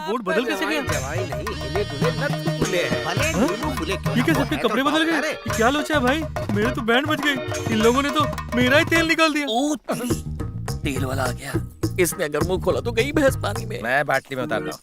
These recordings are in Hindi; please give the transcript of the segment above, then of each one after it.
बोर्ड बदल कैसे गया? जवाई नहीं, हिले डुले नथ फूले हैं। भले नींबू फूले क्यों ये क्या ना सबके है, तो कपड़े बदल गए? अरे, ये क्या लोचा है भाई? मेरे तो बैंड बज गए। इन लोगों ने तो मेरा ही तेल निकाल दिया। ओ तेल वाला आ गया। इसने अगर मुंह खोला तो गई भैंस पानी में। मैं बाटली में उतारता हूँ।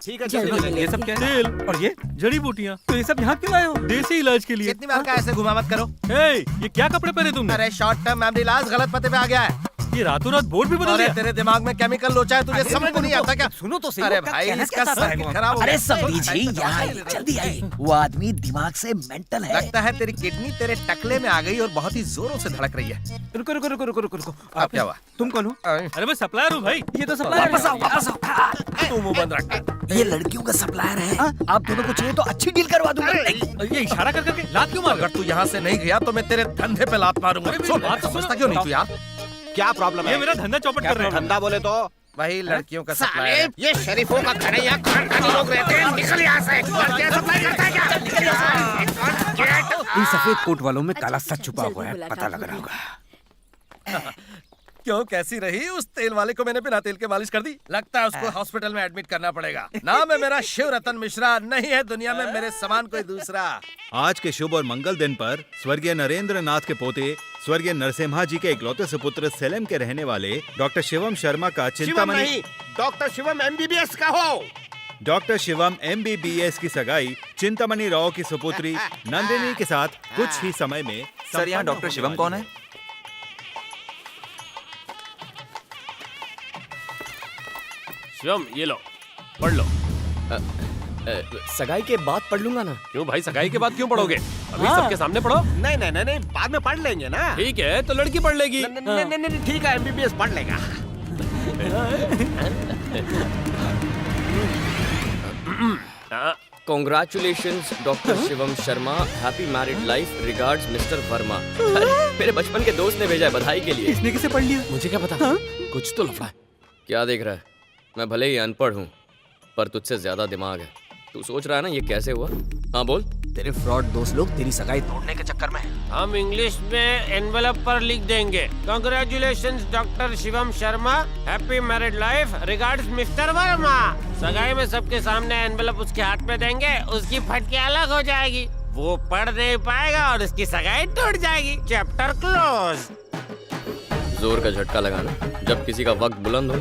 ठीक है चलो। ये सब क्या है? तेल और ये जड़ी बूटियाँ। तो ये सब यहाँ क्यों आए हो? देसी इलाज के लिए। कितनी बार का ऐसे घुमा मत करो। ये क्या कपड़े पहने तुमने? अरे शॉर्ट टर्म मेमोरी लॉस गलत पते पे आ गया है। ये रातों रात बोर्ड भी बदल अरे दिया। तेरे दिमाग में केमिकल लोचा है, तुझे समझ में नहीं आता क्या? सुनो तो सही। अरे भाई इसका सर्किट खराब हो गया। अरे समझी जी, यहाँ आइए, जल्दी आइए। वो आदमी दिमाग से मेंटल है। लगता है तेरी किडनी तेरे टकले में आ गई और बहुत ही जोरों से धड़क रही है। रुको रुको रुको रुको रुको रुको। अब क्या हुआ? तुम कौन हो? अरे मैं सप्लायर हूँ भाई। ये तो सप्लायर। वापस आओ, वापस आओ। तू मुंह बंद रख। ये लड़कियों का सप्लायर है। आप दोनों को चाहिए तो अच्छी डील करवा दूंगा। ये इशारा कर करके लात क्यों मार? अगर तू यहाँ से नहीं गया तो मैं तेरे धंधे पे लात मारूंगा। अरे मेरी सुन, बात तो सुनो। समझता क्यों नहीं तू यार? क्या प्रॉब्लम ये मेरा धंधा चौपट कर रहे हैं। धंधा बोले तो वही लड़कियों का सप्लायर है। ये शरीफों का घर है, यहाँ खानदानी लोग रहते हैं। निकल यहाँ से। लड़कियाँ सप्लाई करता है क्या? इन सफेद कोट वालों में काला सच छुपा हुआ है, पता लग रहा होगा। क्यों कैसी रही? उस तेल वाले को मैंने बिना तेल के मालिश कर दी। लगता है उसको हॉस्पिटल में एडमिट करना पड़ेगा। नाम है मेरा शिव रतन मिश्रा। नहीं है दुनिया में मेरे समान कोई दूसरा। आज के शुभ और मंगल दिन पर स्वर्गीय नरेंद्र नाथ के पोते स्वर्गीय नरसिम्हा जी के इकलौते सुपुत्र सेलेम के रहने वाले डॉक्टर शिवम शर्मा का शिवम चिंतामणि नहीं, डॉक्टर शिवम MBBS का हो। डॉक्टर शिवम MBBS की सगाई चिंतामणि राव की सुपुत्री नंदिनी के साथ कुछ ही समय में। सर यहाँ डॉक्टर शिवम कौन है? शिवम ये लो, पढ़ लो। सगाई के बाद पढ़ लूंगा ना। क्यों भाई, सगाई के बाद क्यों पढ़ोगे? अभी सबके सामने पढ़ो। नहीं नहीं नहीं, बाद में पढ़ लेंगे ना। ठीक है तो लड़की पढ़ लेगी। नहीं नहीं नहीं, ठीक है MBBS पढ़ लेगा। Congratulations, doctor Shivam Sharma. Happy married life. Regards mister Verma. मेरे बचपन के दोस्त ने भेजा है बधाई के लिए। इसने किसे पढ़ लिया? मुझे क्या पता? कुछ तो लफड़ा है। क्या देख रहा है? मैं भले ही अनपढ़ हूँ पर तुझसे ज्यादा दिमाग है। तू सोच रहा है ना ये कैसे हुआ? हाँ बोल। तेरे फ्रॉड दोस्त लोग तेरी सगाई तोड़ने के चक्कर में। हम इंग्लिश में एनवेलप पर लिख देंगे, congratulations doctor Shivam Sharma, happy married life, regards mister Verma. सगाई में सबके सामने एनवेलप उसके हाथ में देंगे, उसकी फटके अलग हो जाएगी, वो पढ़ नहीं पाएगा और उसकी सगाई टूट जाएगी। Chapter close. जोर का झटका लगाना। जब किसी का वक्त बुलंद हो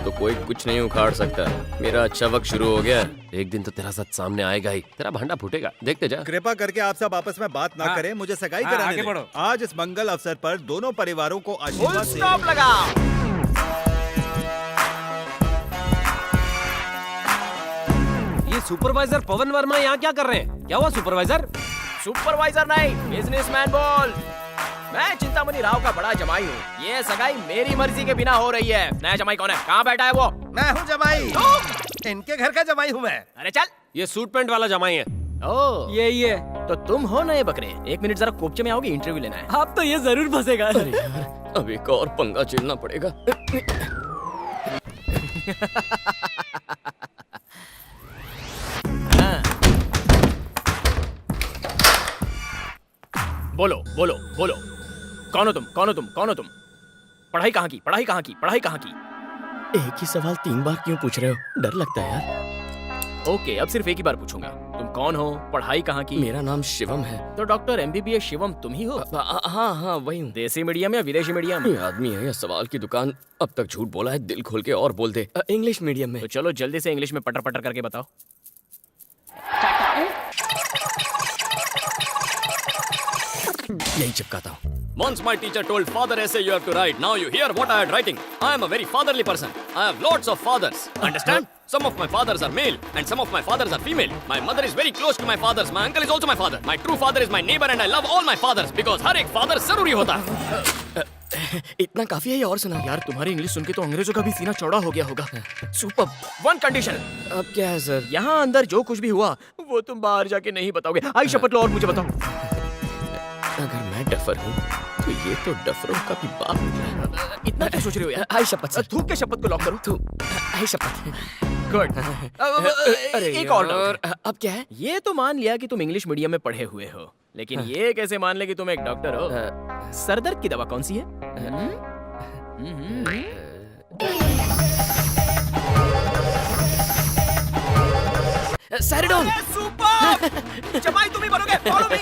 तो कोई कुछ नहीं उखाड़ सकता। मेरा अच्छा वक्त शुरू हो गया। एक दिन तो तेरा सच सामने आएगा ही, तेरा भांडा फूटेगा, देखते जा। कृपा करके आप सब आपस में बात ना करें, मुझे सगाई कराने आगे दें। बढ़ो। आज इस मंगल अवसर पर दोनों परिवारों को आशीर्वाद से स्टॉप लगाओ। ये सुपरवाइजर पवन वर्मा यहाँ क्या कर रहे हैं? क्या हुआ सुपरवाइजर? सुपरवाइजर नहीं, बिजनेसमैन बोल। मैं चिंतामणि राव का बड़ा जमाई हूँ। ये सगाई मेरी मर्जी के बिना हो रही है। नया जमाई कौन है? कहाँ बैठा है वो? मैं हूँ जमाई। इनके घर का जमाई हूँ मैं। अरे चल। ये सूट पैंट वाला जमाई है। ओ यही है। तो तुम हो नए बकरे। एक मिनट जरा कोपचे में आओगे, इंटरव्यू लेना है। आप तो ये जरूर फंसेगा। अरे यार, अब एक और पंगा झेलना पड़ेगा। बोलो बोलो बोलो, कौन हो तुम? कौन हो तुम? कौन हो तुम? पढ़ाई कहाँ की? पढ़ाई कहाँ की? पढ़ाई कहाँ की? एक ही सवाल 3 बार क्यों पूछ रहे हो? डर लगता है यार। ओके, अब सिर्फ एक ही बार पूछूंगा। तुम कौन हो? पढ़ाई कहाँ की? मेरा नाम शिवम है। तो डॉक्टर MBBS शिवम तुम ही हो? हाँ हाँ वही हूँ। देसी मीडियम या विदेशी मीडियम? ये आदमी है या सवाल की दुकान, अब तक झूठ बोला है। दिल खोल के और बोल दे। इंग्लिश मीडियम में। तो चलो जल्दी से इंग्लिश में पटर पटर करके बताओ। यही चिपकाता हूँ। Once my teacher told father essay you have to write. Now you hear what I am writing. I am a very fatherly person. I have lots of fathers. Understand? Some of my fathers are male and some of my fathers are female. My mother is very close to my fathers. My uncle is also my father. My true father is my neighbor and I love all my fathers because हर एक father जरूरी होता है। इतना काफी है या और सुना? यार तुम्हारी इंग्लिश सुन के तो अंग्रेजों का भी सीना चौड़ा हो गया होगा। सुपर। One condition. अब क्या है सर? यहाँ अंदर जो कुछ भी हुआ वो तुम बाहर जाके नहीं बताओगे। आई शपथ लो और मुझे बताओ। अगर मैं डफर हूँ तो ये तो डफरों का भी बाप निकला। इतना क्या सोच रहे हो यार? आई शपथ से। थूक के शपथ को लॉक करो। तू आई शपथ। गुड। अरे एक और अब क्या है? ये तो मान लिया कि तुम इंग्लिश मीडियम में पढ़े हुए हो, लेकिन ये कैसे मान ले कि तुम एक डॉक्टर हो? सरदर्द की दवा कौन सी है? सैरिडोन सुपर जमाई तुम ही बनोगे फॉलो मी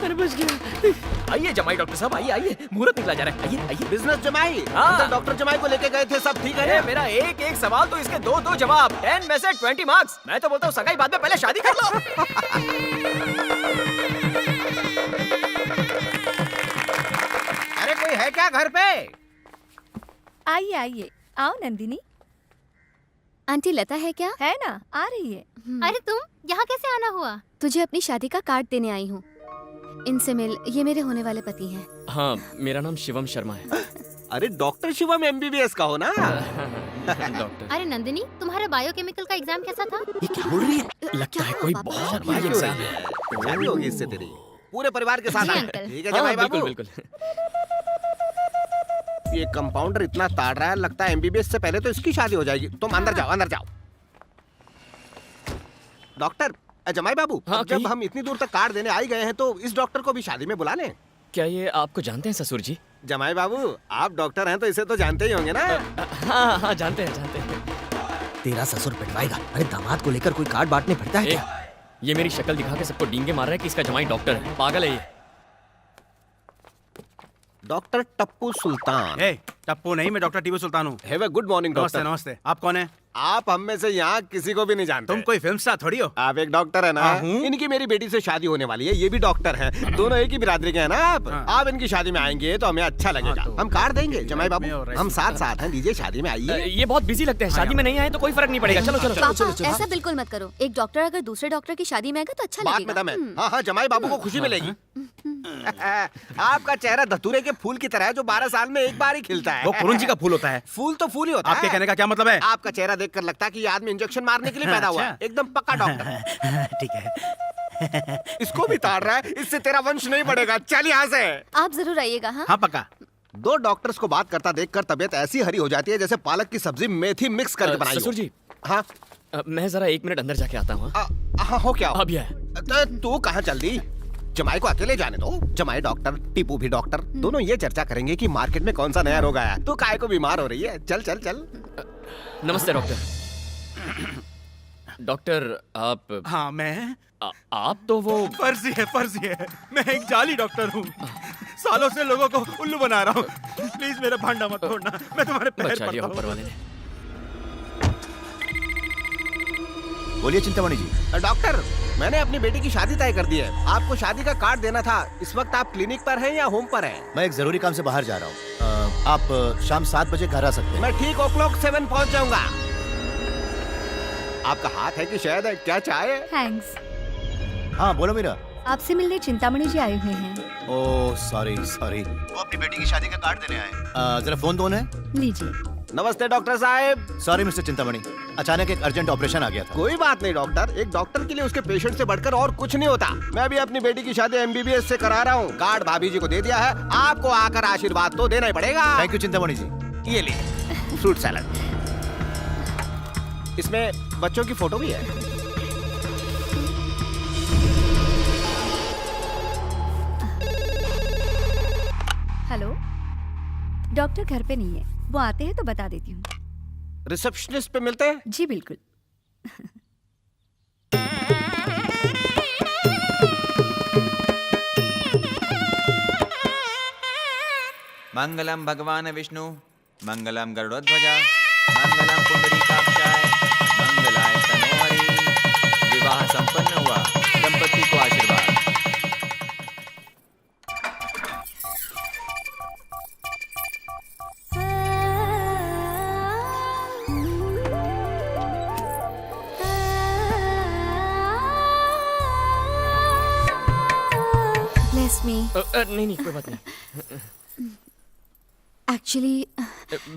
अरे बच गया आइए जमाई डॉक्टर साहब आइए आइए मुहूर्त निकला जा रहा है आइए आइए बिजनेस जमाई हाँ। अंदर डॉक्टर जमाई को लेके गए थे, सब ठीक है अरे ना? मेरा एक एक सवाल तो इसके दो दो जवाब 10 में से 20 मार्क्स मैं तो बोलता हूँ सगाई बाद में पहले शादी कर लो अरे कोई है क्या घर पे? आइए आइए आओ नंदिनी। आंटी लता है क्या? है ना, आ रही है। अरे तुम यहाँ कैसे आना हुआ? तुझे अपनी शादी का कार्ड देने आई हूँ। इनसे मिल, ये मेरे होने वाले पति हैं। हाँ मेरा नाम शिवम शर्मा है। अरे डॉक्टर शिवम MBBS का हो ना? डॉक्टर अरे नंदिनी, तुम्हारा बायोकेमिकल का एग्जाम कैसा था? ये क्या बोल रही है? लगता है कोई बहुत बड़ी इंसान है। शादी होगी इससे तेरी पूरे परिवार के साथ जी, आना। अंकल। ठीक है हाँ, जमाई बिल्कुल बाबू। बिल्कुल। ये कंपाउंडर इतना ताड़ रहा है, लगता है MBBS से पहले तो इसकी शादी हो जाएगी। तुम अंदर जाओ, अंदर जाओ। डॉक्टर जमाई बाबू, हाँ, अब जब कहिए। हम इतनी दूर तक कार्ड देने आई गए हैं तो इस डॉक्टर को भी शादी में बुला लें। क्या ये आपको जानते हैं ससुर जी? जमाई बाबू, आप डॉक्टर हैं तो इसे तो जानते ही होंगे ना? हाँ हाँ जानते हैं जानते हैं। तेरा ससुर पिटवाएगा। अरे दामाद को लेकर कोई कार्ड बांटने फिरता है ए, क्या? ये मेरी शक्ल दिखा के सबको डींगे मार रहा है कि इसका जमाई डॉक्टर है। पागल है ये। डॉक्टर टप्पू सुल्तान। टप्पू नहीं, मैं डॉक्टर टीपू सुल्तान हूँ। हैव अ गुड मॉर्निंग नमस्ते डॉक्टर। नमस्ते। आप कौन है? आप हम में से यहाँ किसी को भी नहीं जानते। तुम कोई फिल्म स्टार थोड़ी हो। आप एक डॉक्टर है ना? हाँ, हूँ। इनकी मेरी बेटी से शादी होने वाली है, ये भी डॉक्टर हैं। दोनों एक ही बिरादरी के हैं ना आप? हाँ। आप इनकी शादी में आएंगे तो हमें अच्छा लगेगा। हाँ, तो हम कार्ड देंगे जमाई में बाबू, और हम ऐसे। साथ साथ हैं। लीजिए शादी में आइए। ये बहुत बिजी लगते हैं। शादी में नहीं आए तो कोई फर्क नहीं पड़ेगा। चलो चलो पापा, ऐसा बिल्कुल मत करो। एक डॉक्टर अगर दूसरे डॉक्टर की शादी में आएगा तो अच्छा बात में लगेगा। दम है। हाँ हाँ जमाई बाबू को खुशी मिलेगी। आपका चेहरा धतूरे के फूल की तरह है जो 12 साल में एक बार ही खिलता है। वो पुरंजी का फूल होता है। फूल तो फूल ही होता है। आपके कहने का क्या मतलब है? आपका चेहरा देखकर लगता है कि ये आदमी इंजेक्शन मारने के लिए पैदा हुआ है। अच्छा। एकदम पक्का डॉक्टर। ठीक है। इसको भी ताड़ रहा है, इससे तेरा वंश नहीं बढ़ेगा। चल यहाँ से। आप जरूर आइएगा। हाँ हाँ पक्का। दो डॉक्टर्स को बात करता देखकर तबीयत ऐसी हरी हो जाती है जैसे पालक की सब्जी मेथी मिक्स करके बनाई हो। ससुर जी हाँ मैं जरा 1 मिनट अंदर जाके आता हूँ। हाँ हो क्या? अब यह तू कहाँ चल दी? जमाई को अकेले जाने दो। जमाई डॉक्टर, टीपू भी डॉक्टर, दोनों ये चर्चा करेंगे कि मार्केट में कौन सा नया रोग आया। तू काहे को बीमार हो रही है? चल चल चल। नमस्ते डॉक्टर। डॉक्टर आप हाँ मैं आप तो वो फर्जी है। मैं एक जाली डॉक्टर हूँ। सालों से लोगों को उल्लू बना रहा हूँ। प्लीज मेरा भांडा मत तोड़ना, मैं तुम्हारे पैर बचा लिया पड़ता ऊपर हूँ। वाले ने। बोलिए चिंतामणि जी। डॉक्टर, मैंने अपनी बेटी की शादी तय कर दी है। आपको शादी का कार्ड देना था। इस वक्त आप क्लिनिक पर हैं या होम पर हैं? मैं एक जरूरी काम से बाहर जा रहा हूँ। आप शाम 7 बजे घर आ सकते हैं। मैं ठीक o'clock 7 पहुंच जाऊंगा। आपका हाथ है कि शहद है? क्या चाय है? थैंक्स। हाँ बोलो मीरा। आपसे मिलने चिंतामणि जी आए हुए हैं। Oh sorry. वो अपनी बेटी की शादी का कार्ड देने आए। जरा फोन दो उन्हें। लीजिए। नमस्ते डॉक्टर साहब। सॉरी मिस्टर चिंतामणि, अचानक एक अर्जेंट ऑपरेशन आ गया था। कोई बात नहीं डॉक्टर, एक डॉक्टर के लिए उसके पेशेंट से बढ़कर और कुछ नहीं होता। मैं भी अपनी बेटी की शादी MBBS से करा रहा हूँ। कार्ड भाभी जी को दे दिया है। आपको आकर आशीर्वाद तो देना ही पड़ेगा। थैंक यू चिंतामणि जी। ये ले फ्रूट सैलड। इसमें बच्चों की फोटो भी है। हेलो, डॉक्टर घर पे नहीं है, वो आते हैं तो बता देती हूँ। रिसेप्शनिस्ट पे मिलते हैं? जी बिल्कुल। मंगलम भगवान विष्णु, मंगलम गरुड़ध्वजा, मंगलम पुंडरीकाक्षाय, मंगलाय तनोहरि। विवाह संपन्न हुआ, दंपति को आशीर्वाद। Bless me. नहीं कोई बात नहीं। Actually,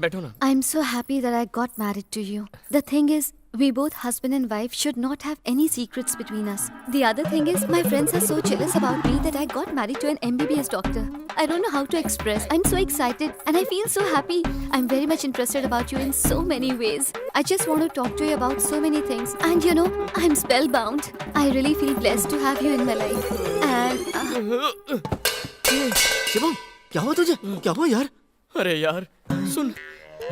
बैठो ना। I'm so happy that I got married to you. The thing is, we both husband and wife should not have any secrets between us. The other thing is, my friends are so jealous about me that I got married to an MBBS doctor. I don't know how to express. I'm so excited and I feel so happy. I'm very much interested about you in so many ways. I just want to talk to you about so many things. And you know, I'm spellbound. I really feel blessed to have you in my life. And Shivam, क्या हुआ तुझे? क्या हुआ यार? अरे यार सुन,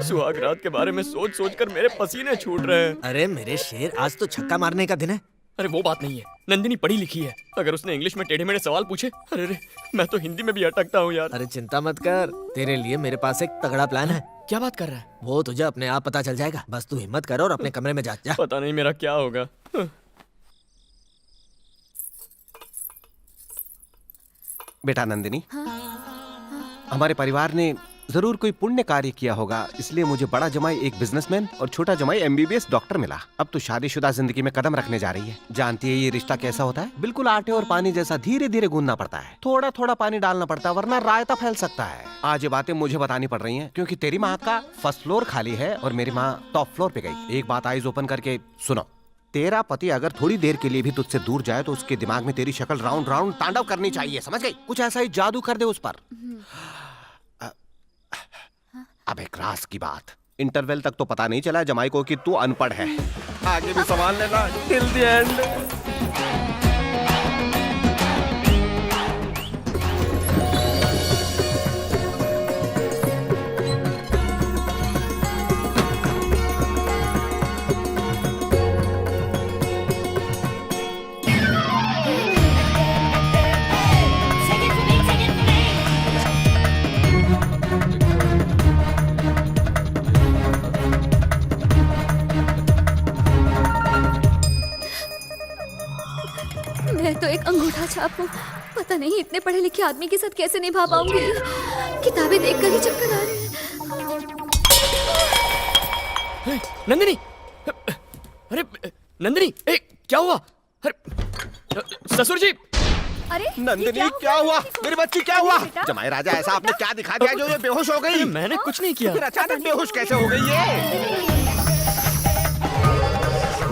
सुहाग रात के बारे में सोच सोच कर मेरे पसीने छूट रहे हैं। अरे मेरे शेर, आज तो छक्का मारने का दिन है। अरे वो बात नहीं है, नंदिनी पढ़ी लिखी है। अगर उसने इंग्लिश में टेढ़े मेढ़े सवाल पूछे, अरे रे, मैं तो हिंदी में भी अटकता हूँ यार। अरे चिंता मत कर, तेरे लिए मेरे पास एक तगड़ा प्लान है। क्या बात कर रहा है? वो तुझे अपने आप पता चल जाएगा, बस तू हिम्मत कर और अपने कमरे में जा। पता नहीं मेरा क्या होगा। बेटा नंदिनी, हमारे परिवार ने जरूर कोई पुण्य कार्य किया होगा, इसलिए मुझे बड़ा जमाई एक बिजनेसमैन और छोटा जमाई MBBS डॉक्टर मिला। अब तो शादीशुदा जिंदगी में कदम रखने जा रही है। जानती है ये रिश्ता कैसा होता है? बिल्कुल आटे और पानी जैसा धीरे धीरे गूंदना पड़ता है। थोड़ा थोड़ा पानी डालना पड़ता है, वरना रायता फैल सकता है। आज ये बातें मुझे बतानी पड़ रही है, क्योंकि तेरी माँ का फर्स्ट फ्लोर खाली है और मेरी माँ टॉप फ्लोर पे गई। एक बात आइज ओपन करके सुनो, तेरा पति अगर थोड़ी देर के लिए भी तुझसे दूर जाए तो उसके दिमाग में तेरी शक्ल राउंड राउंड तांडव करनी चाहिए, समझ गई? कुछ ऐसा ही जादू कर दे उस पर। अब एक राज की बात, इंटरवल तक तो पता नहीं चला जमाई को कि तू अनपढ़ है। आगे भी संभाल लेना टिल द एंड। मैं तो एक अंगूठा छाप हूँ, पता नहीं इतने पढ़े लिखे आदमी के साथ कैसे निभा पाऊंगी। किताबें देखकर ही चक्कर आ रहे हैं। नंदिनी, अरे नंदिनी, क्या हुआ? अरे ससुर जी। अरे नंदिनी क्या हुआ? मेरी बच्ची क्या हुआ? जमाई राजा ऐसा आपने क्या दिखा दिया जो ये बेहोश हो गई? मैंने कुछ नहीं किया। फिर अचानक बेहोश कैसे हो गई ये?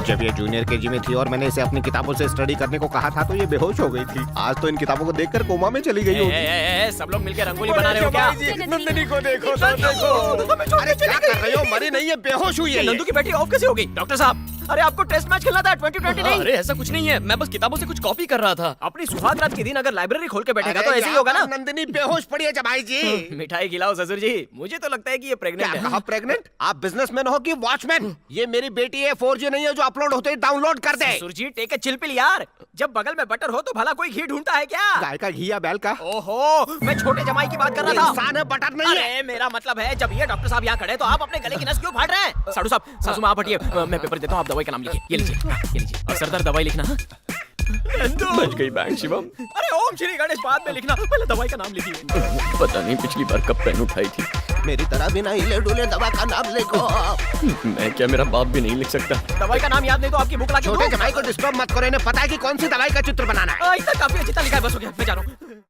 जब ये जूनियर KG में थी और मैंने इसे अपनी किताबों से स्टडी करने को कहा था तो ये बेहोश हो गई थी। आज तो इन किताबों को देखकर कोमा में चली गई होगी। सब लोग मिलकर रंगोली बना रहे हो क्या? नंदिनी को देखो तो देखो। अरे क्या कर रही हो? मरी नहीं है, बेहोश हुई है। नंदू की बैटरी ऑफ कैसे हो गई? डॉक्टर साहब, अरे आपको टेस्ट मैच खेलना था 2020 नहीं? अरे ऐसा कुछ नहीं है, मैं बस किताबों से कुछ कॉपी कर रहा था। अपनी सुहाग रात के दिन अगर लाइब्रेरी खोल के बैठेगा तो ऐसे ही होगा ना। नंदिनी बेहोश पड़ी है जमाई जी। मिठाई खिलाओ ससुर जी, मुझे तो लगता है कि ये प्रेग्नेंट है। प्रेग्नेंट? आप बिजनेसमैन हो कि वॉचमैन? ये मेरी बेटी है, 4G नहीं है जो अपलोड होते ही डाउनलोड कर दे। ससुर जी टेक ए चिल पिल यार, जब बगल में बटर हो तो भला कोई घी ढूंढता है क्या? गाय का घी या बैल का? ओहो, मैं छोटे जमाई की बात कर रहा था। इंसान है, बटर नहीं है। अरे मेरा मतलब है, जब ये डॉक्टर साहब यहाँ खड़े तो आप अपने गले की नस क्यों फाड़ रहे हैं? साधु साहब, सासू माँ आप हटिए, मैं पेपर देता हूँ, आप दवाई का नाम लिखिए। ये लीजिए, ये लीजिए। और सरदार दवाई लिखना। बच गई बैंक शिवम। अरे ओम श्री गणेश बाद में लिखना, पहले दवाई का नाम लिखिए। पता नहीं पिछली बार कब पेन उठाई थी। मेरी तरह बिना हिले डुले दवा का नाम लिखो। मैं क्या, मेरा बाप भी नहीं लिख सकता। दवाई का नाम याद नहीं तो आपकी भूख लगी। छोटे जमाई को डिस्टर्ब मत करो, इन्हें पता है कि कौन सी दवाई का चित्र बनाना है। इतना काफी अच्छी लिखा है, बस हो गया, मैं जा रहा हूँ।